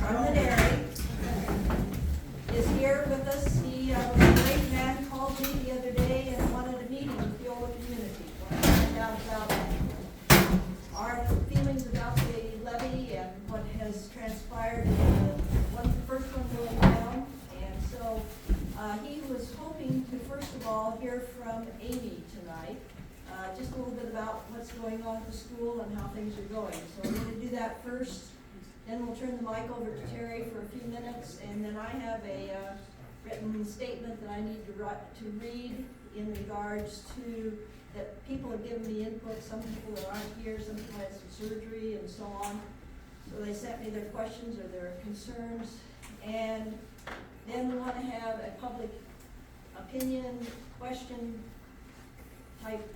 Dairy is here with us. He was a great man, called me the other day and wanted a meeting with the Ola community. Wanted to find out about our feelings about the levy and what has transpired in the first one going down. And so he was hoping to first of all hear from Amy tonight. Just a little bit about what's going on at the school and how things are going. So we're going to do that first. Then we'll turn the mic over to Terry for a few minutes, and then I have a written statement that I need to read in regards to that people have given me input. Some people that aren't here, some people had some surgery and so on. So they sent me their questions or their concerns, and then we want to have a public opinion question type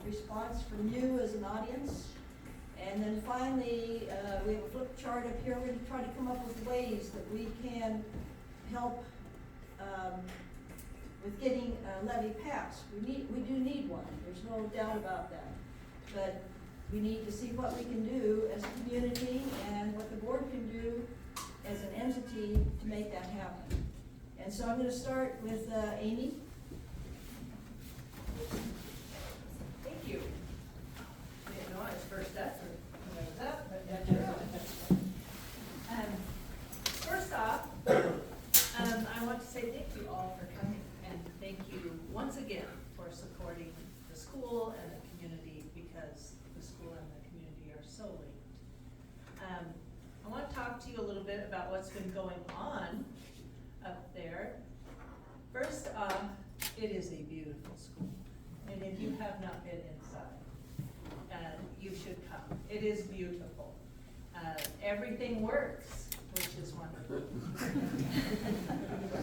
response from you as an audience. And then finally, we have a flip chart up here. We're going to try to come up with ways that we can help with getting a levy passed. We do need one. There's no doubt about that. But we need to see what we can do as a community and what the board can do as an entity to make that happen. And so I'm going to start with Amy. Thank you. I didn't know I was first up or up, but that's right. First off, I want to say thank you all for coming, and thank you once again for supporting the school and the community, because the school and the community are so linked. I want to talk to you a little bit about what's been going on up there. First off, it is a beautiful school, and if you have not been inside, you should come. It is beautiful. Everything works, which is wonderful.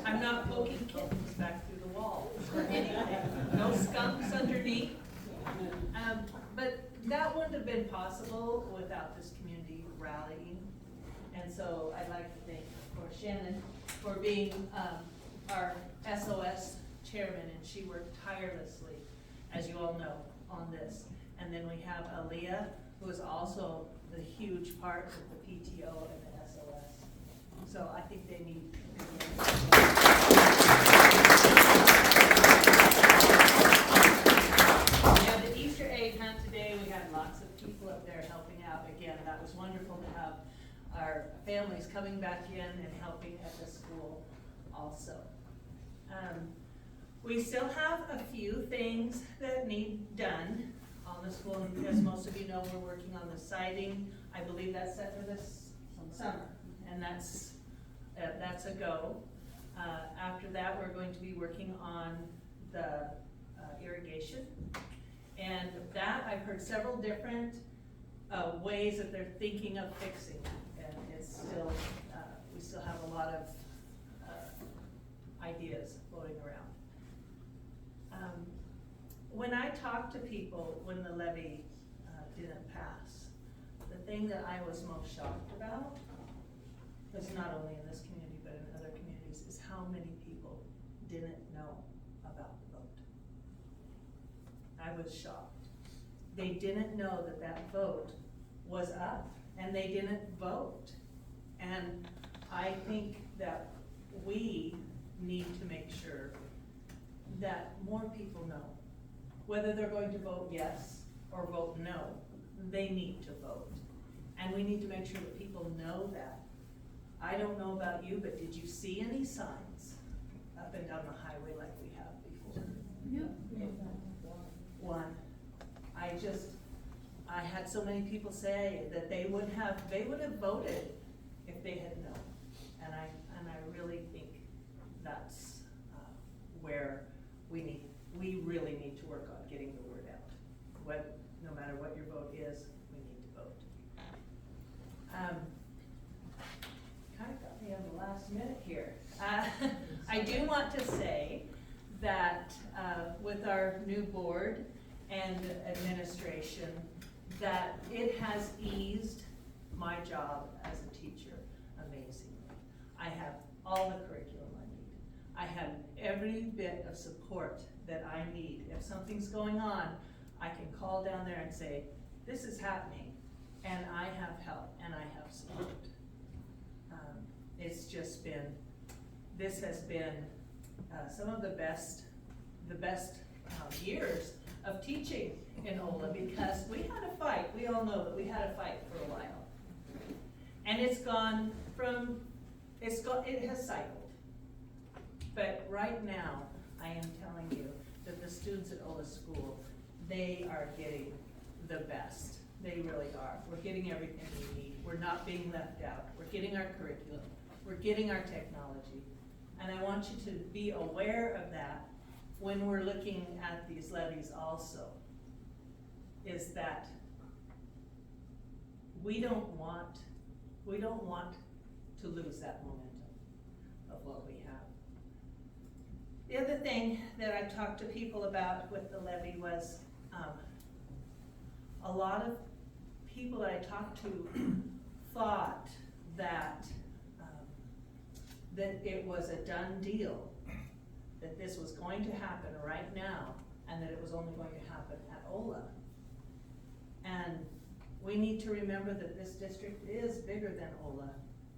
I'm not poking kittens back through the walls or anything. No skunks underneath. But that wouldn't have been possible without this community rallying. And so I'd like to thank, of course, Shannon for being our SOS chairman, and she worked tirelessly, as you all know, on this. And then we have Aaliyah, who is also the huge part of the PTO and the SOS. So I think they need We had the Easter egg hunt today. We had lots of people up there helping out. Again, that was wonderful to have our families coming back in and helping at the school also. We still have a few things that need done on the school. As most of you know, we're working on the siding. I believe that's set for this summer, and that's a go. After that, we're going to be working on the irrigation, and that I've heard several different ways that they're thinking of fixing it, and it's still we still have a lot of ideas floating around. When I talk to people when the levy didn't pass, the thing that I was most shocked about, was not only in this community but in other communities, is how many people didn't know about the vote. I was shocked. They didn't know that that vote was up, and they didn't vote. And I think that we need to make sure that more people know. Whether they're going to vote yes or vote no, they need to vote. And we need to make sure that people know that. I don't know about you, but did you see any signs up and down the highway like we have before? Yeah. One. I had so many people say that they would have voted if they had known. And I really think that's where we really need to work on getting the word out. No matter what your vote is, we need to vote. Kind of got me on the last minute here. I do want to say that with our new board and administration, that it has eased my job as a teacher amazingly. I have all the curriculum I need. I have every bit of support that I need. If something's going on, I can call down there and say, this is happening, and I have help and I have support. this has been some of the best years of teaching in Ola, because we had a fight. We all know that we had a fight for a while. And it has cycled. But right now, I am telling you that the students at Ola School, they are getting the best. They really are. We're getting everything we need. We're not being left out. We're getting our curriculum. We're getting our technology. And I want you to be aware of that when we're looking at these levies also, is that we don't want to lose that momentum of what we have. The other thing that I talked to people about with the levy was a lot of people that I talked to thought that that it was a done deal, that this was going to happen right now, and that it was only going to happen at Ola. And we need to remember that this district is bigger than Ola.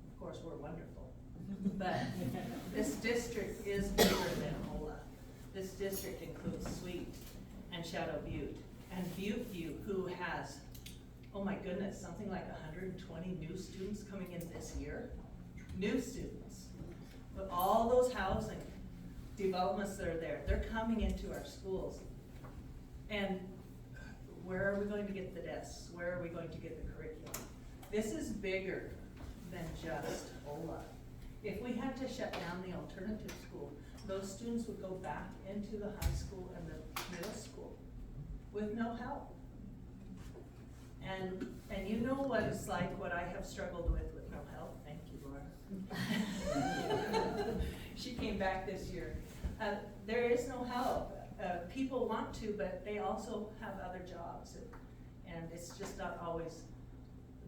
Of course, we're wonderful, but this district is bigger than Ola. This district includes Sweet and Shadow Butte and Butte View, who has, oh my goodness, something like 120 new students coming in this year. New students. With all those housing developments that are there, they're coming into our schools. And where are we going to get the desks? Where are we going to get the curriculum? This is bigger than just Ola. If we had to shut down the alternative school, those students would go back into the high school and the middle school with no help. And you know what it's like, what I have struggled with no help. Thank you, Laura. She came back this year. There is no help. People want to, but they also have other jobs, and it's just not always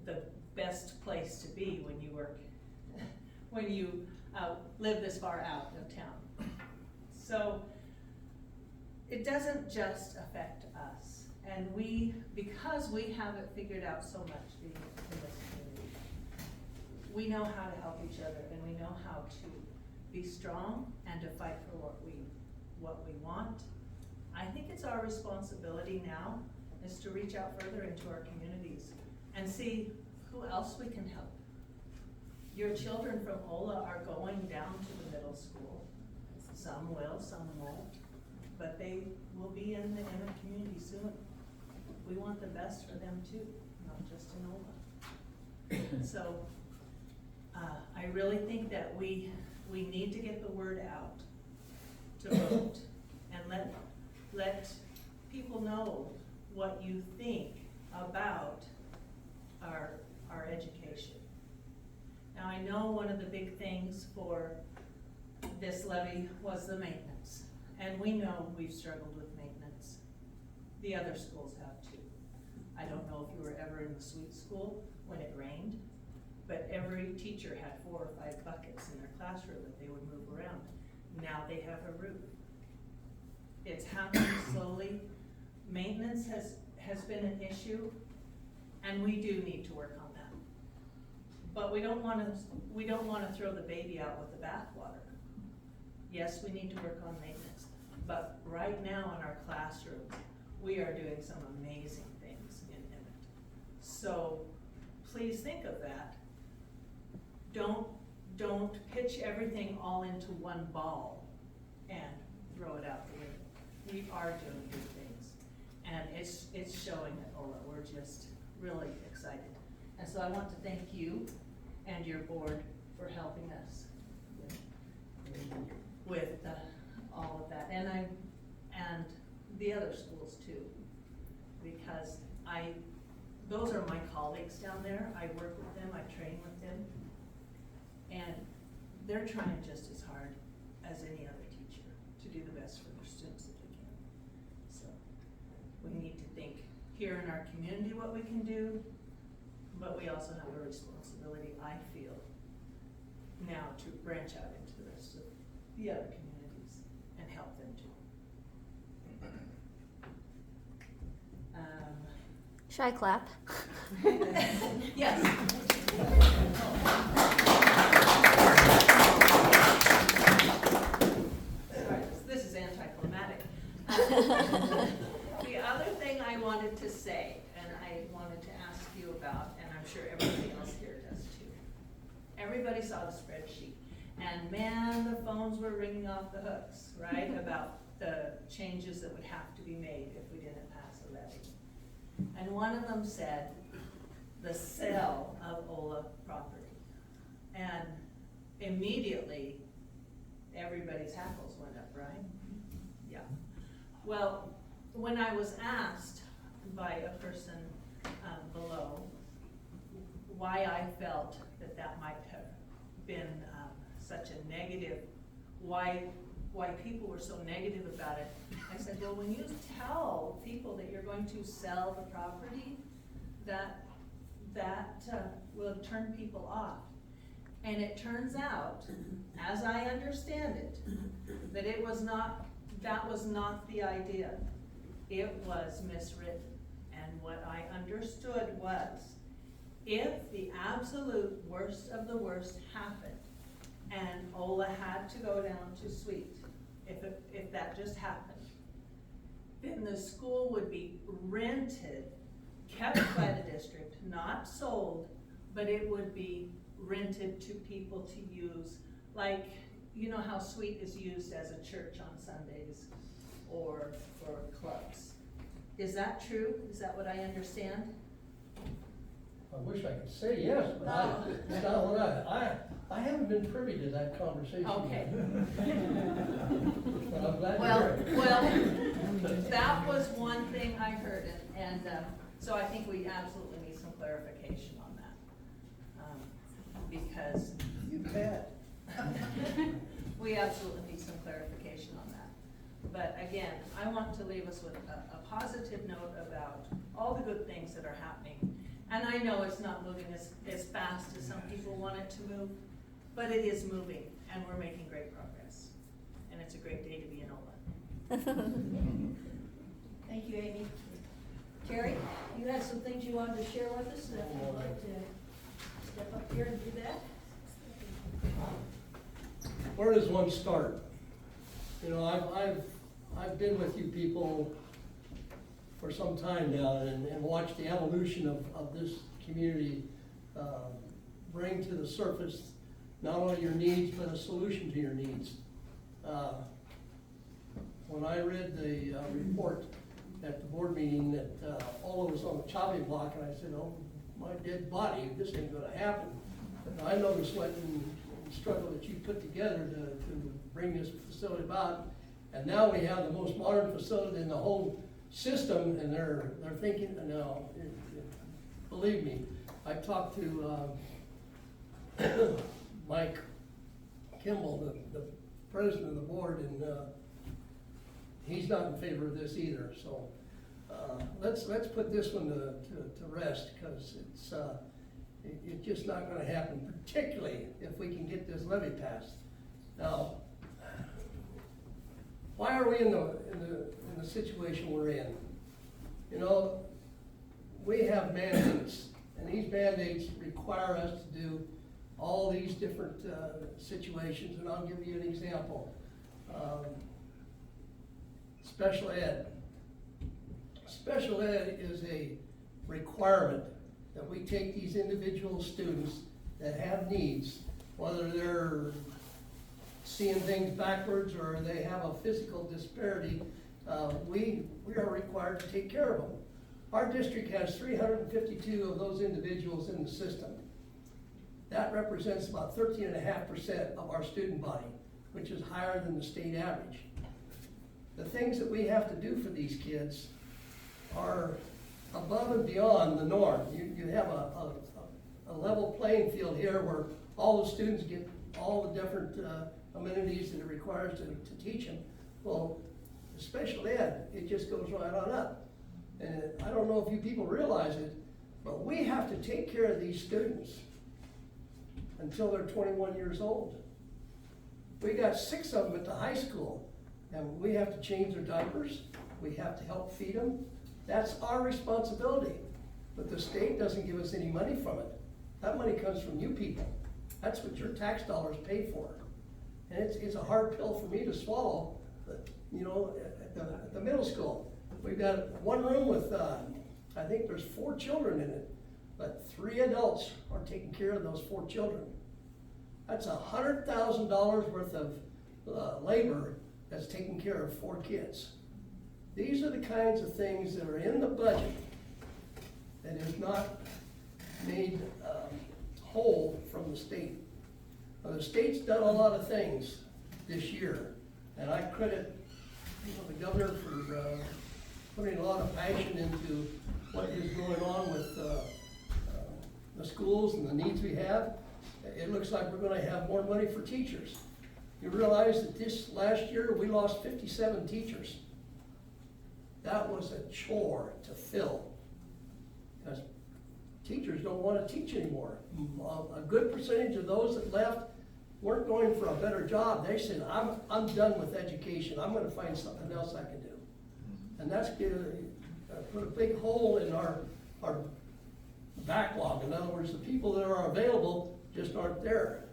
the best place to be when you work, when you live this far out of town. So it doesn't just affect us, and because we have it figured out so much being in this community, we know how to help each other, and we know how to be strong and to fight for what we want. I think it's our responsibility now is to reach out further into our communities and see who else we can help. Your children from Ola are going down to the middle school. Some will, some won't, but they will be in the community soon. We want the best for them too, not just in Ola. So I really think that we need to get the word out to vote and let people know what you think about our education. Now I know one of the big things for this levy was the maintenance, and we know we've struggled with maintenance. The other schools have too. I don't know if you were ever in the Sweet School when it rained, but every teacher had 4 or 5 buckets in their classroom that they would move around. Now they have a roof. It's happening slowly. Maintenance has been an issue, and we do need to work on that. But we don't want to throw the baby out with the bathwater. Yes, we need to work on maintenance, but right now in our classrooms, we are doing some amazing things in Emmett. So please think of that. Don't pitch everything all into one ball and throw it out the window. We are doing good things, and it's showing at Ola. We're just really excited. And so I want to thank you and your board for helping us with all of that, and the other schools too, because those are my colleagues down there. I work with them, I train with them, and they're trying just as hard as any other teacher to do the best for their students that they can. So we need to think here in our community what we can do, but we also have a responsibility, I feel, now to branch out into the rest of the other communities and help them too. Should I clap? Yes. everybody saw the spreadsheet. And man, the phones were ringing off the hooks, right, about the changes that would have to be made if we didn't pass a levy. And one of them said, the sale of Ola property. And immediately, everybody's hackles went up, right? Yeah. Well, when I was asked by a person below why I felt that that might have been such a negative, why people were so negative about it, I said, well, when you tell people that you're going to sell the property, that will turn people off. And it turns out, as I understand it, that that was not the idea. It was miswritten. And what I understood was, if the absolute worst of the worst happened, and Ola had to go down to suite, if that just happened, then the school would be rented, kept by the district, not sold, but it would be rented to people to use, like, you know how suite is used as a church on Sundays or for clubs. Is that true? Is that what I understand? I wish I could say yes, but it's not what I haven't been privy to that conversation. Okay. But I'm glad to Well, hear it. well, that was one thing I heard, and so I think we absolutely need some clarification on that. Because You bet. we absolutely need some clarification on that. But again, I want to leave us with a positive note about all the good things that are happening. And I know it's not moving as fast as some people want it to move, but it is moving, and we're making great progress. And it's a great day to be in Ola. Thank you, Amy. Terry, you had some things you wanted to share with us, that you'd like to step up here and do that? Where does one start? You know, I've been with you people for some time now and watched the evolution of this community bring to the surface not only your needs, but a solution to your needs. When I read the report at the board meeting that Ola was on the chopping block, and I said, oh, my dead body, this ain't gonna happen. But I know the sweat and struggle that you put together to bring this facility about. And now we have the most modern facility in the whole system, and they're thinking, no, believe me, I talked to Mike Kimball, the president of the board, and he's not in favor of this either. So let's put this one to rest, because it's just not going to happen, particularly if we can get this levy passed. Now, why are we in the situation we're in? You know, we have mandates, and these mandates require us to do all these different situations, and I'll give you an example. Special ed. Special ed is a requirement that we take these individual students that have needs, whether they're seeing things backwards or they have a physical disparity, we are required to take care of them. Our district has 352 of those individuals in the system. That represents about 13.5% of our student body, which is higher than the state average. The things that we have to do for these kids are above and beyond the norm. You have a level playing field here where all the students get all the different amenities that it requires to teach them. Well, the special ed, it just goes right on up. And I don't know if you people realize it, but we have to take care of these students until they're 21 years old. We got 6 of them at the high school, and we have to change their diapers. We have to help feed them. That's our responsibility. But the state doesn't give us any money from it. That money comes from you people. That's what your tax dollars pay for. And it's a hard pill for me to swallow, but, you know, at the middle school, we've got one room with, I think there's 4 children in it, but 3 adults are taking care of those 4 children. That's $100,000 worth of labor that's taking care of 4 kids. These are the kinds of things that are in the budget that is not made whole from the state. Now, the state's done a lot of things this year, and I credit the governor for putting a lot of passion into what is going on with the schools and the needs we have. It looks like we're gonna have more money for teachers. You realize that this last year, we lost 57 teachers. That was a chore to fill, because teachers don't wanna teach anymore. A good percentage of those that left weren't going for a better job. They said, I'm done with education. I'm gonna find something else I can do. And that's gonna put a big hole in our backlog. In other words, the people that are available just aren't there.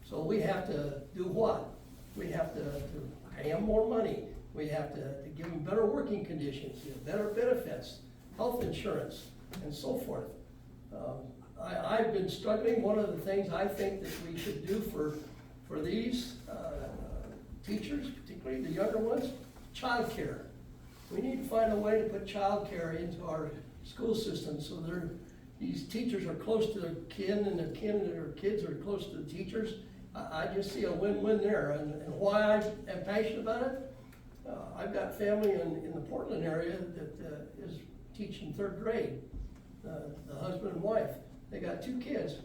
So we have to do what? We have to pay them more money. We have to give them better working conditions, better benefits, health insurance, and so forth. I've been struggling. One of the things I think that we should do for these teachers, particularly the younger ones, childcare. We need to find a way to put childcare into our school system so these teachers are close to their kin, and their kin and their kids are close to the teachers. I just see a win-win there, and why I am passionate about it. I've got family in the Portland area that is teaching 3rd grade. The husband and wife, they got 2 kids,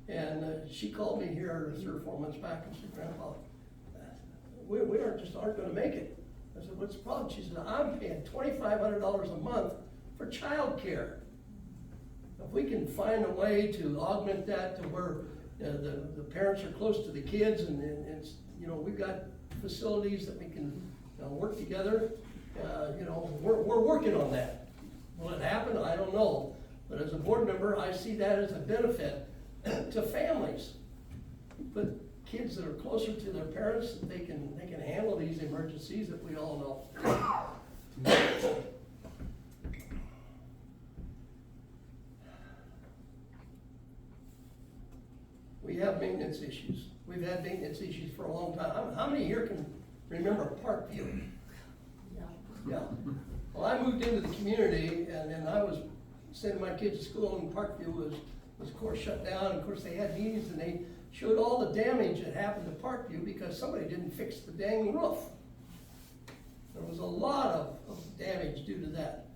and she called me here 3 or 4 months back and said, "Grandpa, we aren't going to make it." I said, "What's the problem?" She said, "I'm paying $2,500 a month for child care. If we can find a way to augment that to where the parents are close to the kids, and it's, we've got facilities that we can work together, we're working on that. Will it happen? I don't know. But as a board member, I see that as a benefit to families. But kids that are closer to their parents, they can handle these emergencies that we all know. We have maintenance issues. We've had maintenance issues for a long time. How many here can remember Parkview? Yeah. Well, I moved into the community, and I was sending my kids to school, and Parkview was of course shut down. And of course, they had meetings, and they showed all the damage that happened to Parkview because somebody didn't fix the dang roof. There was a lot of damage due to that.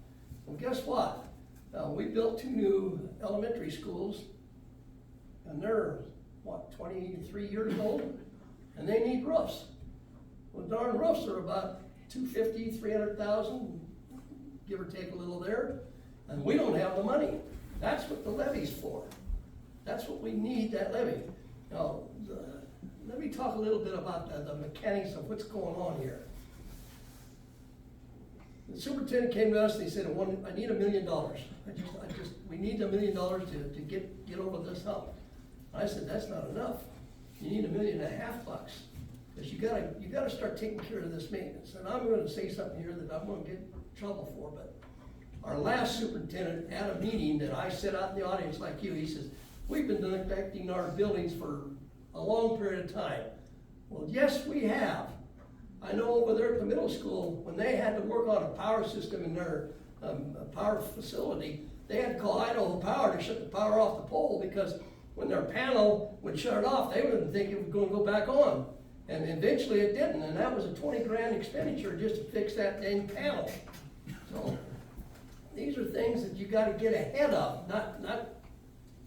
Well, guess what? We built 2 new elementary schools, and they're, 23 years old, and they need roofs. Well, darn roofs are about $250,000, $300,000, give or take a little there, and we don't have the money. That's what the levy's for. That's what we need, that levy. Now, let me talk a little bit about the mechanics of what's going on here. The superintendent came to us and he said, "I need $1 million. We need $1 million to get over this hump." I said, "That's not enough. You need $1.5 million bucks, because you gotta start taking care of this maintenance." And I'm going to say something here that I'm going to get in trouble for, but our last superintendent at a meeting that I sat out in the audience like you, he says, "We've been neglecting our buildings for a long period of time." Well, yes, we have. I know over there at the middle school, when they had to work on a power system in their power facility, they had to call Idaho Power to shut the power off the pole, because when their panel would shut it off, they wouldn't think it was going to go back on. And eventually it didn't, and that was a $20,000 expenditure just to fix that dang panel. So these are things that you got to get ahead of, not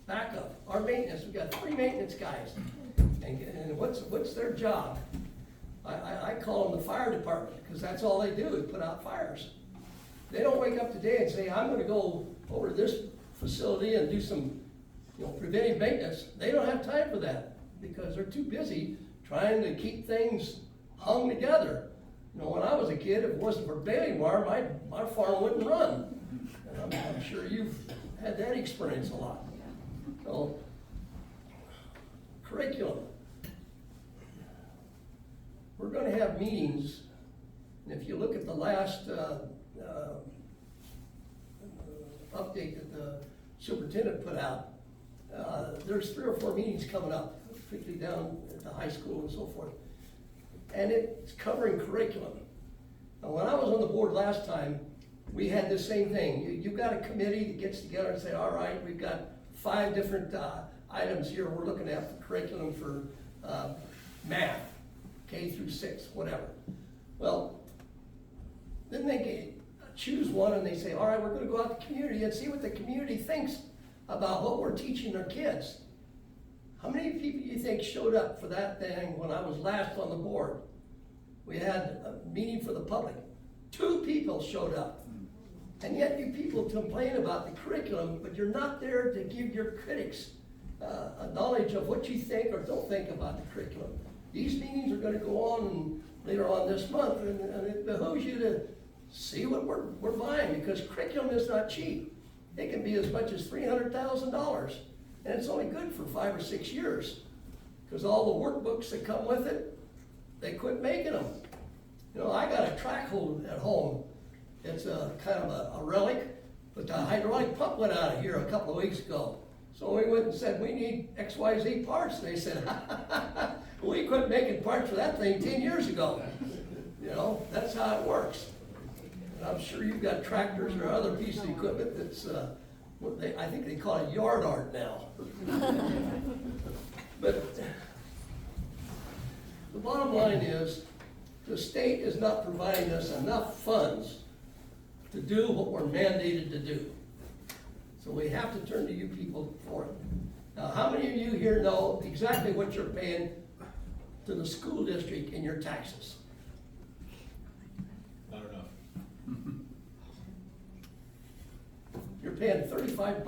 back up. Our maintenance, we've got 3 maintenance guys, and what's their job? I call them the fire department, because that's all they do is put out fires. They don't wake up today and say, "I'm going to go over to this facility and do some preventive maintenance." They don't have time for that, because they're too busy trying to keep things hung together. When I was a kid, if it wasn't for baling wire, my farm wouldn't run. And I'm sure you've had that experience a lot. So, curriculum. We're going to have meetings, and if you look at the last update that the superintendent put out, there's 3 or 4 meetings coming up particularly down at the high school and so forth. And it's covering curriculum. Now, when I was on the board last time, we had the same thing. You've got a committee that gets together and say, all right, we've got 5 different items here we're looking at for curriculum for math, K through 6, whatever. Well, then they choose one and they say, all right, we're gonna go out to the community and see what the community thinks about what we're teaching their kids. How many people do you think showed up for that thing when I was last on the board? We had a meeting for the public. 2 people showed up. And yet you people complain about the curriculum, but you're not there to give your critics a knowledge of what you think or don't think about the curriculum. These meetings are gonna go on later on this month, and it behooves you to see what we're buying, because curriculum is not cheap. It can be as much as $300,000, and it's only good for 5 or 6 years, because all the workbooks that come with it, they quit making them. You know, I got a track hold at home. It's a kind of a relic, but the hydraulic pump went out of here a couple of weeks ago. So we went and said, we need XYZ parts. They said, we quit making parts for that thing 10 years ago. You know, that's how it works. And I'm sure you've got tractors or other pieces of equipment that's, I think they call it yard art now. But the bottom line is, the state is not providing us enough funds to do what we're mandated to do. So we have to turn to you people for it. Now, how many of you here know exactly what you're paying to the school district in your taxes? Not enough. You're paying $35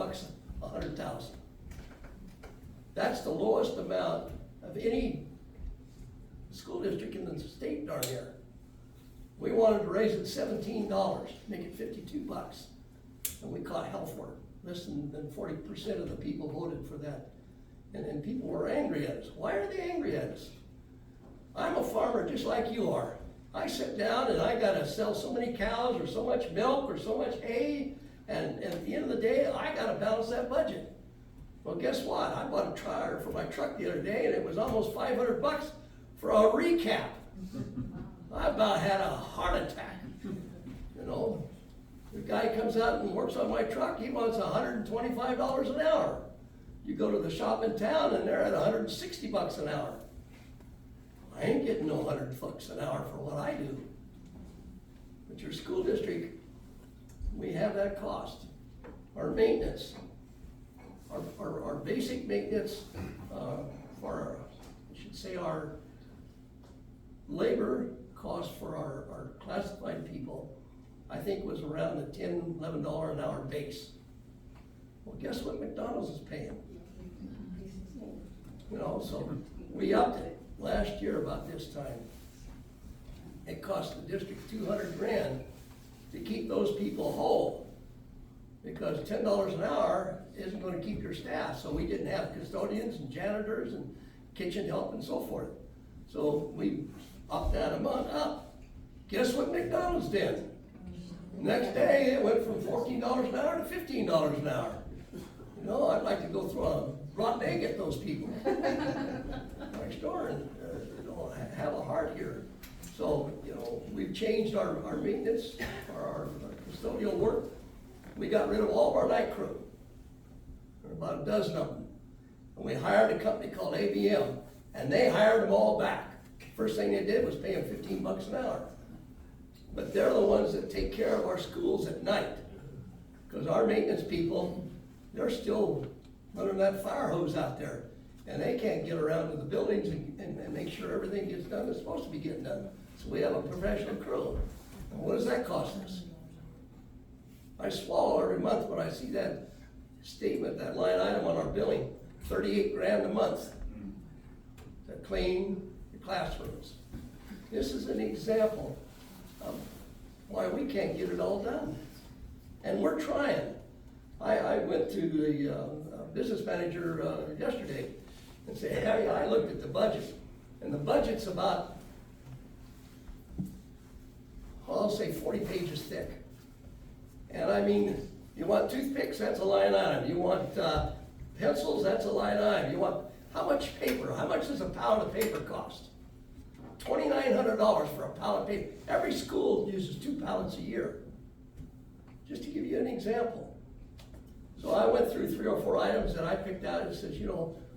$100,000. That's the lowest amount of any school district in the state darn near. We wanted to raise it $17, make it $52, and we caught hell for it. Less than 40% of the people voted for that. And people were angry at us. Why are they angry at us? I'm a farmer just like you are. I sit down and I gotta sell so many cows or so much milk or so much hay, and at the end of the day, I gotta balance that budget. Well, guess what? I bought a tire for my truck the other day, and it was almost $500 for a recap. I about had a heart attack, you know. The guy comes out and works on my truck, he wants $125 an hour. You go to the shop in town and they're at $160 an hour. I ain't getting no $100 an hour for what I do. But your school district, we have that cost. Our maintenance, our basic maintenance for, I should say, our labor cost for our classified people, I think was around the $10, $11 an hour base. Well, guess what McDonald's is paying? You know, so we upped it last year about this time. It cost the district $200,000 to keep those people whole, because $10 an hour isn't going to keep your staff. So we didn't have custodians and janitors and kitchen help and so forth. So we upped that amount up. Guess what McDonald's did? Next day, it went from $14 an hour to $15 an hour. You know, I'd like to go throw a rotten egg at those people next door and have a heart here. So, you know, we've changed our maintenance, our custodial work. We got rid of all of our night crew. There were about a dozen of them. And we hired a company called ABM, and they hired them all back. First thing they did was pay them $15 an hour. But they're the ones that take care of our schools at night. Because our maintenance people, they're still running that fire hose out there. And they can't get around to the buildings and make sure everything gets done that's supposed to be getting done. So we have a professional crew. And what does that cost us? I swallow every month when I see that statement, that line item on our billing, $38,000 a month to clean the classrooms. This is an example of why we can't get it all done. And we're trying. I went to the business manager yesterday and said, hey, I looked at the budget, and the budget's about, well, I'll say 40 pages thick. And I mean, you want toothpicks, that's a line item. You want pencils, that's a line item. You want, How much does a pound of paper cost? $2,900 for a pallet of paper. Every school uses 2 pallets a year. Just to give you an example. So I went through 3 or 4 items that I picked out and said,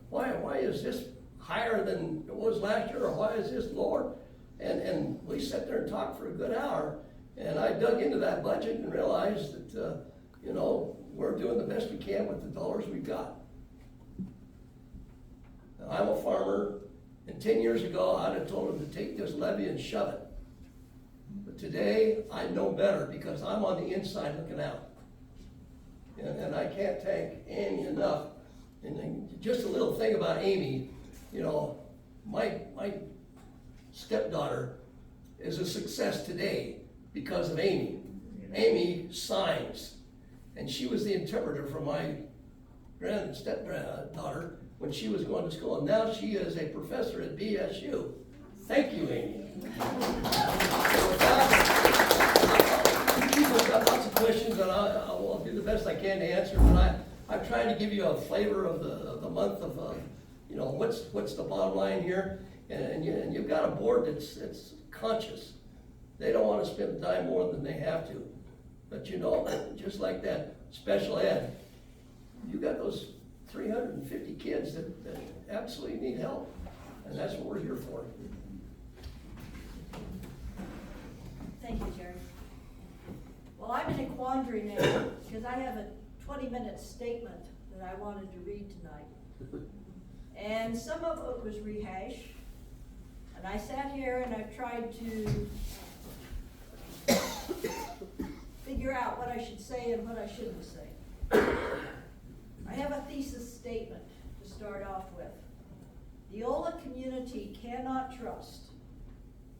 why is this higher than it was last year, or why is this lower? And we sat there and talked for a good hour, and I dug into that budget and realized that, we're doing the best we can with the dollars we got. Now, I'm a farmer, and 10 years ago, I'd have told them to take this levy and shove it. But today, I know better because I'm on the inside looking out. And I can't thank Amy enough. And then just a little thing about Amy, my stepdaughter is a success today because of Amy. Amy signs, and she was the interpreter for my stepdaughter when she was going to school, and now she is a professor at BSU. Thank you, Amy. People got lots of questions, and I'll do the best I can to answer, but I'm trying to give you a flavor of the month of, what's the bottom line here, and you've got a board that's conscious. They don't want to spend a dime more than they have to. But just like that special ed, you got those 350 kids that absolutely need help, and that's what we're here for. Thank you, Jerry. Well, I'm in a quandary now, because I have a 20-minute statement that I wanted to read tonight. And some of it was rehash, and I sat here and I've tried to figure out what I should say and what I shouldn't say. I have a thesis statement to start off with. The Ola community cannot trust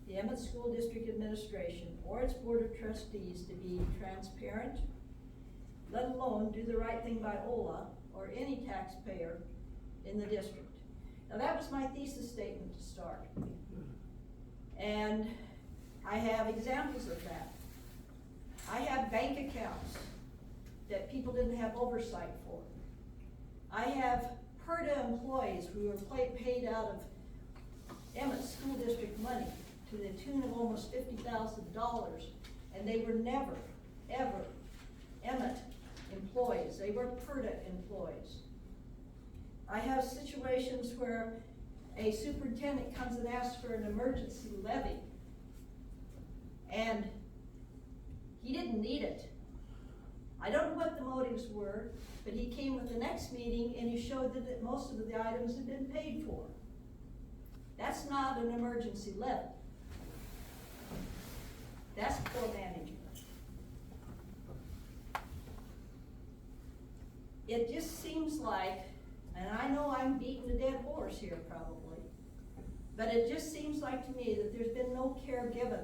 the Emmett School District Administration or its Board of Trustees to be transparent, let alone do the right thing by Ola or any taxpayer in the district. Now that was my thesis statement to start. And I have examples of that. I have bank accounts that people didn't have oversight for. I have PERDA employees who were paid out of Emmett School District money to the tune of almost $50,000, and they were never, ever Emmett employees. They were PERDA employees. I have situations where a superintendent comes and asks for an emergency levy, and he didn't need it. I don't know what the motives were, but he came with the next meeting and he showed that most of the items had been paid for. That's not an emergency levy. That's poor management. It just seems like, and I know I'm beating a dead horse here probably, but it just seems like to me that there's been no care given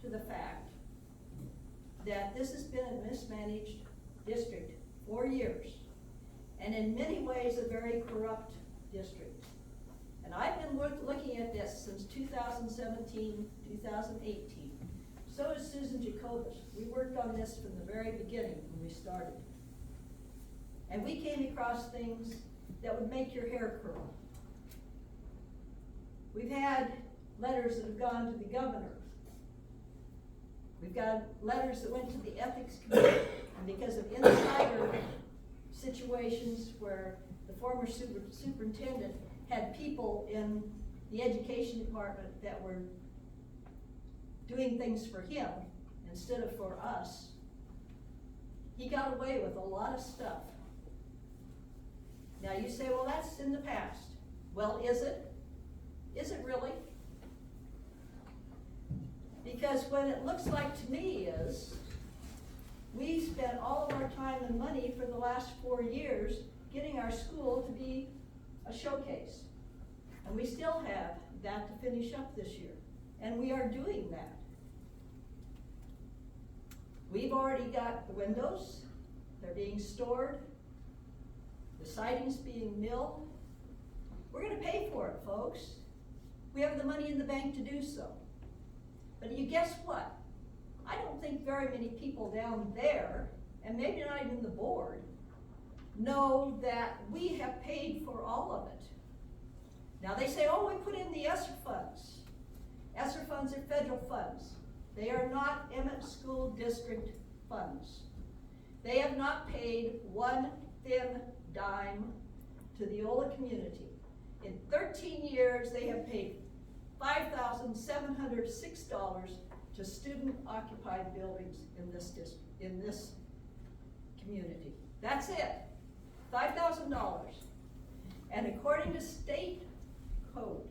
to the fact that this has been a mismanaged district for years, and in many ways a very corrupt district. And I've been looking at this since 2017, 2018. So is Susan Jacobus. We worked on this from the very beginning when we started. And we came across things that would make your hair curl. We've had letters that have gone to the governor. We've got letters that went to the ethics committee, and because of insider situations where the former superintendent had people in the education department that were doing things for him instead of for us, he got away with a lot of stuff. Now you say, well, that's in the past. Well, is it? Is it really? Because what it looks like to me is we spent all of our time and money for the last 4 years getting our school to be a showcase. And we still have that to finish up this year. And we are doing that. We've already got the windows. They're being stored. The siding's being milled. We're going to pay for it, folks. We have the money in the bank to do so. But you guess what? I don't think very many people down there, and maybe not even the board, know that we have paid for all of it. know we put in the ESSER funds. ESSER funds are federal funds. They are not Emmett School District funds. They have not paid one thin dime to the Ola community. In 13 years, they have paid $5,706 to student-occupied buildings in this community. That's it, $5,000. And according to state code,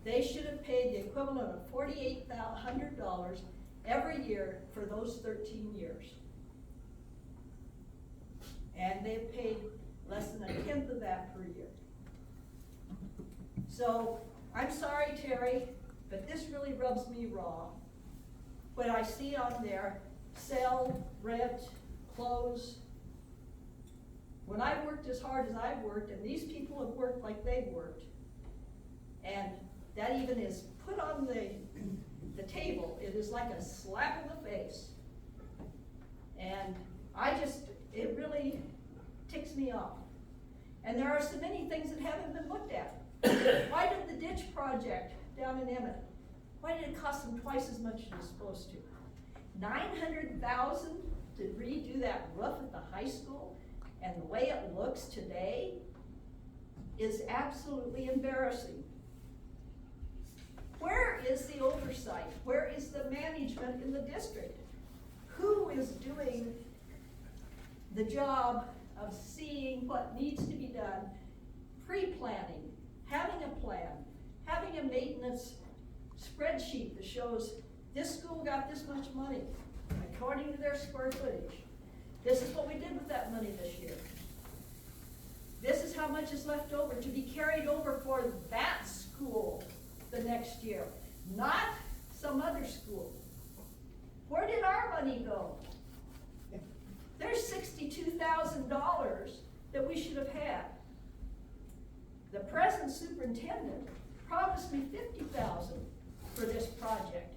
they should have paid the equivalent of $4,800 every year for those 13 years. And they've paid less than 1/10 of that per year. So, I'm sorry, Terry, but this really rubs me raw when I see on there, sell, rent, close. When I've worked as hard as I've worked, and these people have worked like they've worked, and that even is put on the table, it is like a slap in the face. And it really ticks me off. And there are so many things that haven't been looked at. Why did the ditch project down in Emmett, why did it cost them twice as much as it was supposed to? $900,000 to redo that roof at the high school, and the way it looks today is absolutely embarrassing. Where is the oversight? Where is the management in the district? Who is doing the job of seeing what needs to be done, pre-planning, having a plan, having a maintenance spreadsheet that shows this school got this much money according to their square footage. This is what we did with that money this year. This is how much is left over to be carried over for that school the next year, not some other school. Where did our money go? There's $62,000 that we should have had. The present superintendent promised me $50,000 for this project.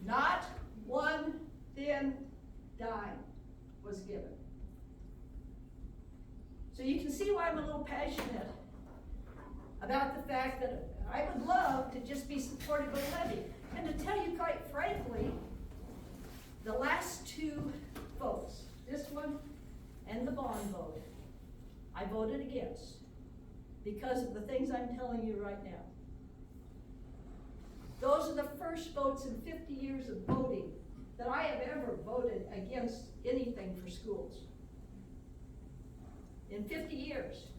Not one thin dime was given. So you can see why I'm a little passionate about the fact that I would love to just be supportive of levy. And to tell you quite frankly, the last two votes, this one and the bond vote, I voted against because of the things I'm telling you right now. Those are the first votes in 50 years of voting that I have ever voted against anything for schools. In 50 years.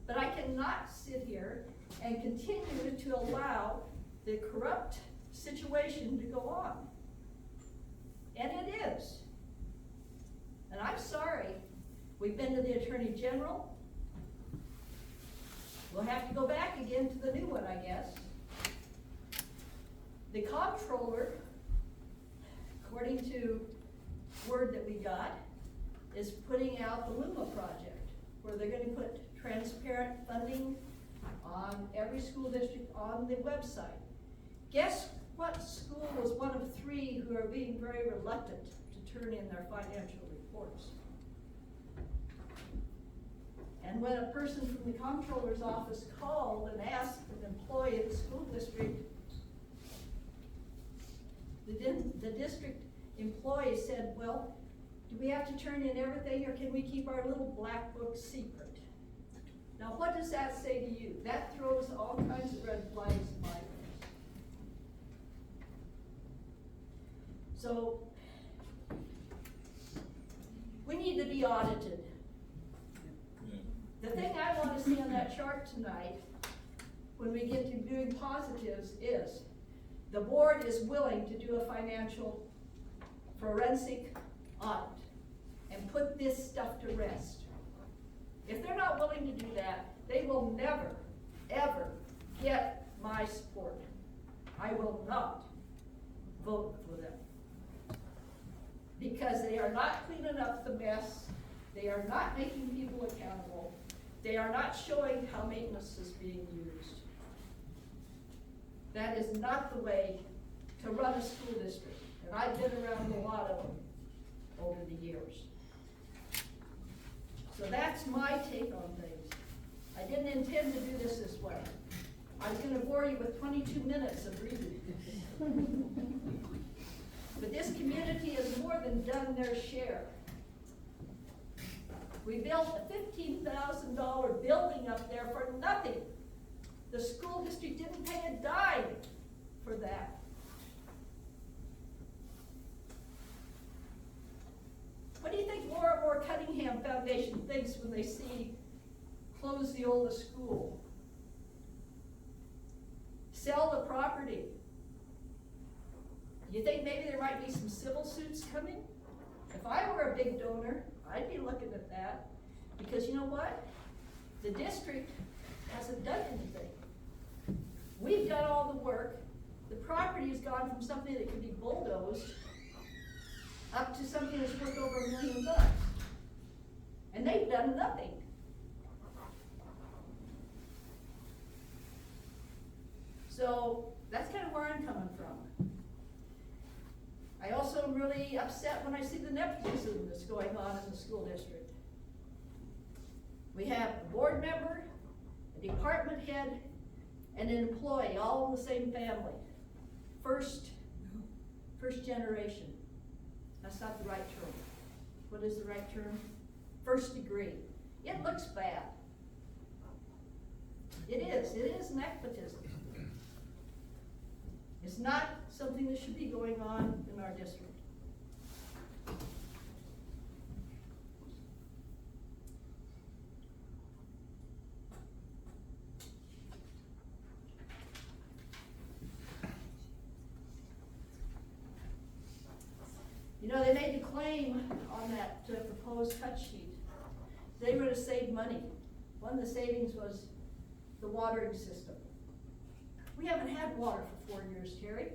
But I cannot sit here and continue to allow the corrupt situation to go on. And it is. And I'm sorry, we've been to the Attorney General. We'll have to go back again to the new one, I guess. The comptroller, according to word that we got, is putting out the LUMA project, where they're gonna put transparent funding on every school district on the website. Guess what school was one of 3 who are being very reluctant to turn in their financial reports? And when a person from the comptroller's office called and asked an employee at the school district, the district employee said, well, do we have to turn in everything, or can we keep our little black book secret? Now, what does that say to you? That throws all kinds of red flags in my face. So, we need to be audited. The thing I want to see on that chart tonight, when we get to doing positives, is the board is willing to do a financial forensic audit and put this stuff to rest. If they're not willing to do that, they will never, ever get my support. I will not vote for them. Because they are not cleaning up the mess, they are not making people accountable, they are not showing how maintenance is being used. That is not the way to run a school district, and I've been around a lot of them over the years. So that's my take on things. I didn't intend to do this way. I was gonna bore you with 22 minutes of reading. But this community has more than done their share. We built a $15,000 building up there for nothing. The school district didn't pay a dime for that. What do you think Laura and Moore Cunningham Foundation thinks when they see close the oldest school? Sell the property. You think maybe there might be some civil suits coming? If I were a big donor, I'd be looking at that. Because you know what? The district hasn't done anything. We've done all the work. The property has gone from something that could be bulldozed up to something that's worth over $1 million. And they've done nothing. So that's kind of where I'm coming from. I also am really upset when I see the nepotism that's going on in the school district. We have a board member, a department head, and an employee, all in the same family. First generation. That's not the right term. What is the right term? First degree. It looks bad. It is nepotism. It's not something that should be going on in our district. You know, they made the claim on that proposed cut sheet. They were to save money. One of the savings was the watering system. We haven't had water for 4 years, Terry.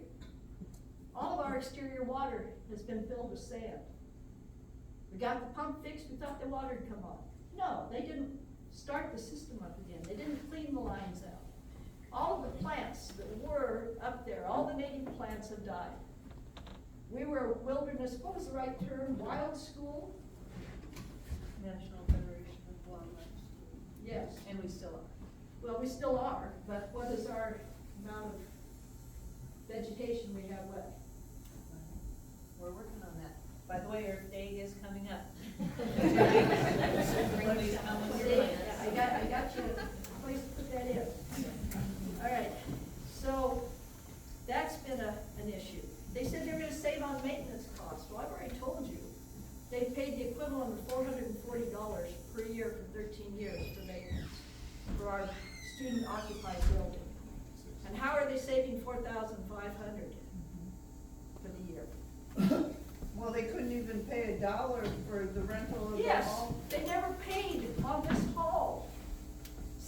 All of our exterior water has been filled with sand. We got the pump fixed, we thought the water would come on. No, they didn't start the system up again. They didn't clean the lines out. All of the plants that were up there, all the native plants have died. We were a wilderness, what was the right term? Wild school? National Federation of Wildlife. Yes. And we still are. Well, we still are, but what is our amount of vegetation we have left? We're working on that. By the way, Earth Day is coming up. Please come with your plans. I got you a place to put that in. All right, so that's been an issue. They said they were gonna save on maintenance costs. Well, I've already told you. They paid the equivalent of $440 per year for 13 years for maintenance for our student occupied building. And how are they saving $4,500 for the year? Well, they couldn't even pay $1 for the rental of the Yes, hall. they never paid on this hall.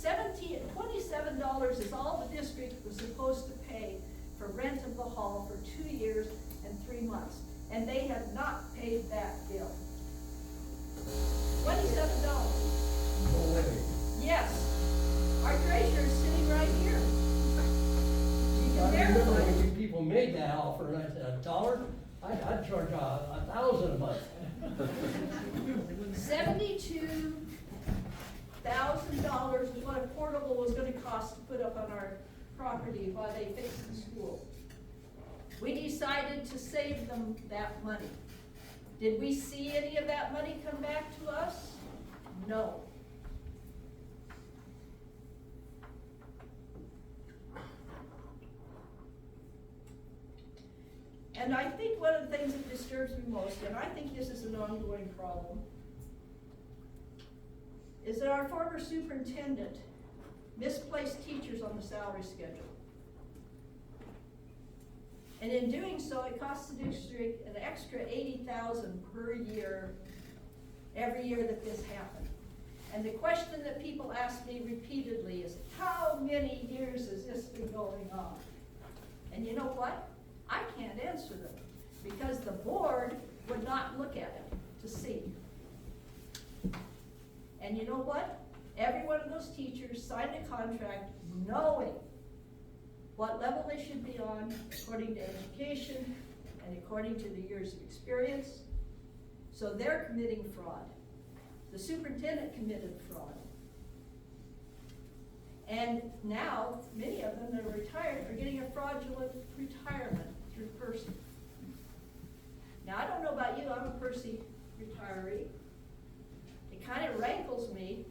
$27 is all the district was supposed to pay for rent of the hall for 2 years and 3 months. And they have not paid that bill. $27. No way. Yes, our treasurer is sitting right here. You I can remember verify. when you people made that offer, and I said, $1? I'd charge $1,000 a month. $72,000 is what a portable was gonna cost to put up on our property while they fixed the school. We decided to save them that money. Did we see any of that money come back to us? No. And I think one of the things that disturbs me most, and I think this is an ongoing problem, is that our former superintendent misplaced teachers on the salary schedule. And in doing so, it costs the district an extra $80,000 per year, every year that this happened. And the question that people ask me repeatedly is, how many years has this been going on? And you know what? I can't answer them, because the board would not look at it to see. And you know what? Every one of those teachers signed a contract knowing what level they should be on according to education and according to the years of experience. So they're committing fraud. The superintendent committed fraud. And now, many of them that are retired are getting a fraudulent retirement through Percy. Now, I don't know about you, I'm a Percy retiree. It kind of rankles me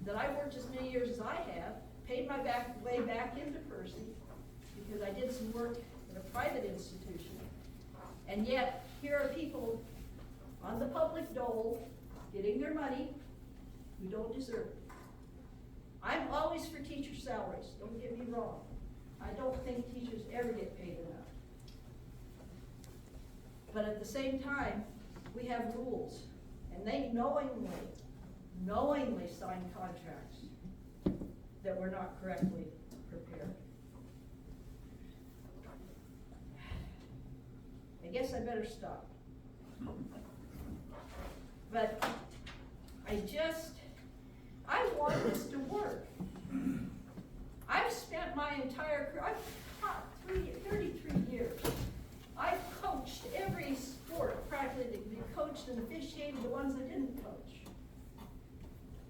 that I worked as many years as I have, paid my way back into Percy, because I did some work in a private institution. And yet, here are people on the public dole, getting their money, who don't deserve it. I'm always for teacher salaries, don't get me wrong. I don't think teachers ever get paid enough. But at the same time, we have rules, and they knowingly sign contracts that were not correctly prepared. I guess I better stop. But I want this to work. I've spent my entire career, I've taught 33 years. I've coached every sport practically that can be coached and officiated the ones I didn't coach.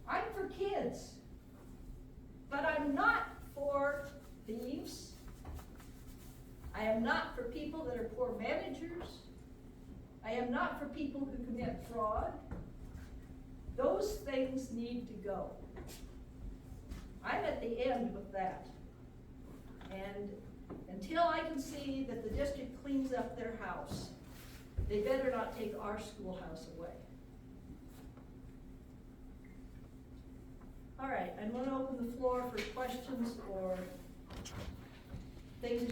I'm for kids, but I'm not for thieves. I am not for people that are poor managers. I am not for people who commit fraud. Those things need to go. I'm at the end with that. And until I can see that the district cleans up their house, they better not take our schoolhouse away. All right, I'm going to open the floor for questions or things that you